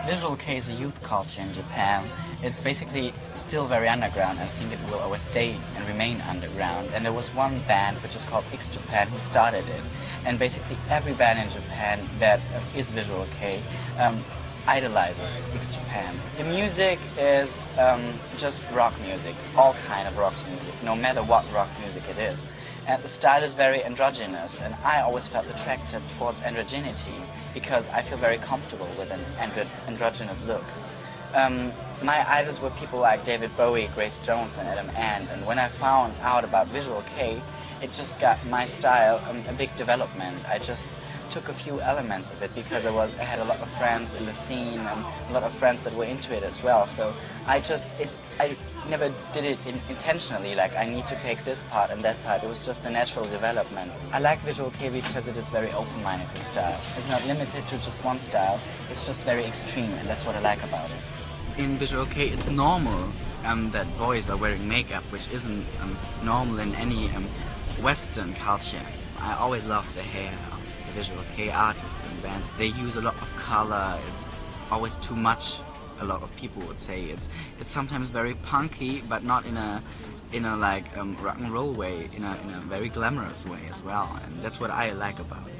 Visual kei is a youth culture in Japan. It's basically still very underground. I think it will always stay and remain underground. And there was one band which is called X Japan who started it. And basically every band in Japan that is visual kei idolizes X Japan. The music is just rock music, all kind of rock music, no matter what rock music it is. And the style is very androgynous, and I always felt attracted towards androgyny because I feel very comfortable with an androgynous look. My idols were people like David Bowie, Grace Jones and Adam Ant, and when I found out about visual kei, it just got my style a big development. I just took a few elements of it because I had a lot of friends in the scene and a lot of friends that were into it as well. So I never did it intentionally, like I need to take this part and that part. It was just a natural development. I like visual kei because it is very open-minded with style. It's not limited to just one style, it's just very extreme, and that's what I like about it. In visual kei, it's normal that boys are wearing makeup, which isn't normal in any Western culture. I always loved the hair of the visual kei artists and bands. They use a lot of color, it's always too much. A lot of people would say it's sometimes very punky, but not in a like rock and roll way, in a very glamorous way as well, and that's what I like about it.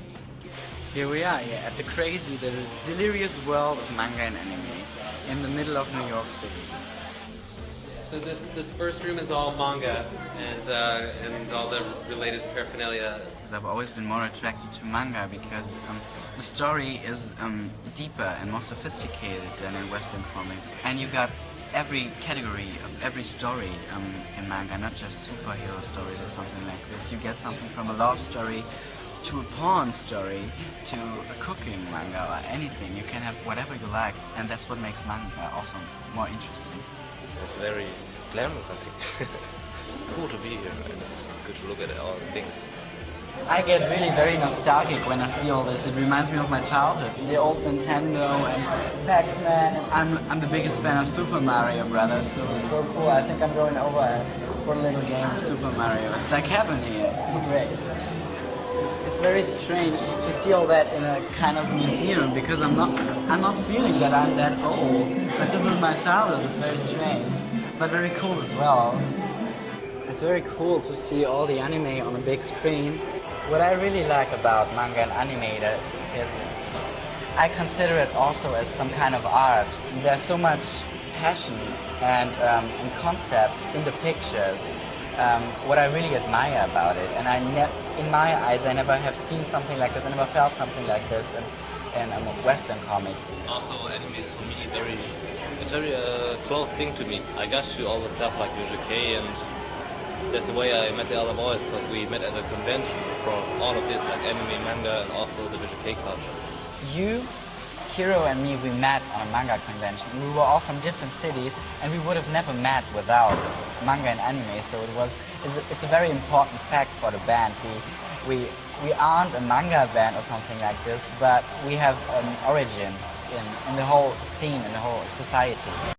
Here we are, at the crazy, the delirious world of manga and anime, in the middle of New York City. So this first room is all manga and all the related paraphernalia. I've always been more attracted to manga because the story is deeper and more sophisticated than in Western comics. And you got every category of every story in manga, not just superhero stories or something like this. You get something from a love story to a porn story to a cooking manga or anything. You can have whatever you like, and that's what makes manga also more interesting. It's very glamorous, I think. Cool to be here, and it's good to look at all the things. I get really very nostalgic when I see all this. It reminds me of my childhood. The old Nintendo and Pac-Man. I'm the biggest fan of Super Mario Brothers, so it's so cool. I think I'm going over for a little game of Super Mario. It's like heaven here. It's great. It's very strange to see all that in a kind of museum because I'm not feeling that I'm that old. But this is my childhood. It's very strange, but very cool as well. It's very cool to see all the anime on a big screen. What I really like about manga and anime is I consider it also as some kind of art. There's so much passion and concept in the pictures. What I really admire about it, and in my eyes, I never have seen something like this. I never felt something like this in Western comics. Also, anime is for me it's very close thing to me. I got to all the stuff like visual kei, and that's the way I met the other boys, because we met at a convention for all of this, like anime, manga, and also the visual kei culture. You, Hiro and me, we met on a manga convention. We were all from different cities, and we would have never met without manga and anime. So it's a very important fact for the band. We aren't a manga band or something like this, but we have origins in the whole scene, in the whole society.